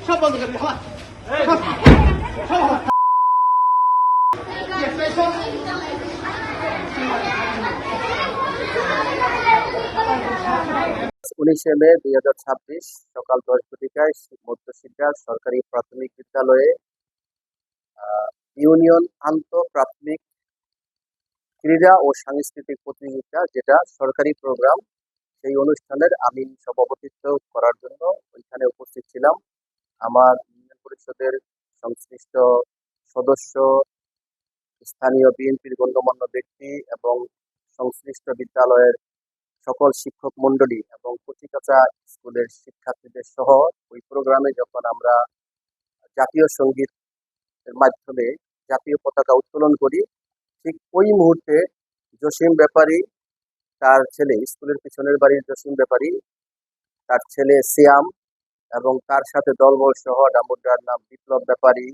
সব বন্ধ করবি। উনিশে মে 2026 সকাল 10 ঘটিকায় মধ্যশিক্ষা সরকারি প্রাথমিক বিদ্যালয়ে ইউনিয়ন আন্ত প্রাথমিক ক্রীড়া ও সাংস্কৃতিক প্রতিযোগিতা, যেটা সরকারি প্রোগ্রাম, সেই অনুষ্ঠানের আমি সভাপতিত্ব করার জন্য ওইখানে উপস্থিত ছিলাম। আমার ইউনিয়ন পরিষদের সংশ্লিষ্ট সদস্য, স্থানীয় বিএনপির গণ্যমান্য ব্যক্তি এবং সংশ্লিষ্ট বিদ্যালয়ের সকল শিক্ষক মণ্ডলী এবং কচিকাঁচা স্কুলের শিক্ষার্থীদের সহ ওই প্রোগ্রামে যখন আমরা জাতীয় সঙ্গীতের মাধ্যমে জাতীয় পতাকা উত্তোলন করি, ঠিক ওই মুহূর্তে জসিম ব্যাপারী, তার ছেলে, স্কুলের পিছনের বাড়ির জসিম ব্যাপারী, তার ছেলে সিয়াম এবং তার সাথে দলবল সহ ডামুড্ডার নাম বিপ্লব ব্যাপারী,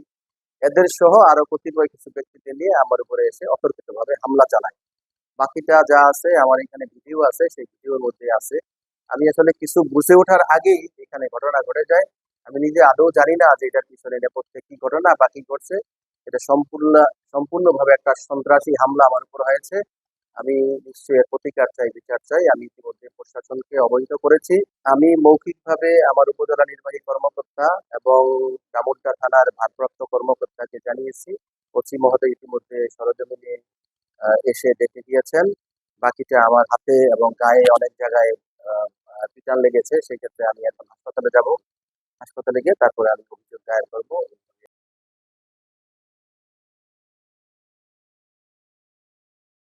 এদের সহ আরো কতিপয় কিছু ব্যক্তিদের নিয়ে আমার উপরে এসে অতর্কিতভাবে হামলা চালায়। বাকিটা যা আছে আমার এখানে ভিডিও আছে, সেই ভিডিওর মধ্যে আছে। আমি আসলে কিছু বুঝে ওঠার আগেই এখানে ঘটনা ঘটে যায়। আমি নিজে আদৌ জানি না যে এটার পিছনে নেপথ্যে কি ঘটনা বা কি ঘটছে। এটা সম্পূর্ণভাবে একটা সন্ত্রাসী হামলা আমার উপর হয়েছে। আমি নিশ্চয়ই এর প্রতিকার চাই, বিচার চাই। আমি ইতিমধ্যে প্রশাসনকে অবহিত করেছি। আমি মৌখিকভাবে আমার উপজেলা নির্বাহী কর্মকর্তা এবং ডামুড্ডা থানার ভারপ্রাপ্ত কর্মকর্তাকে জানিয়েছি। ওসি মহোদয় ইতিমধ্যে সরেজমিনে এসে দেখে গিয়েছেন। বাকিটা আমার হাতে এবং গায়ে অনেক জায়গায় পিটান লেগেছে। সেই ক্ষেত্রে আমি এখন হাসপাতালে যাব। হাসপাতালে গিয়ে তারপরে আমি অভিযোগ দায়ের করবো।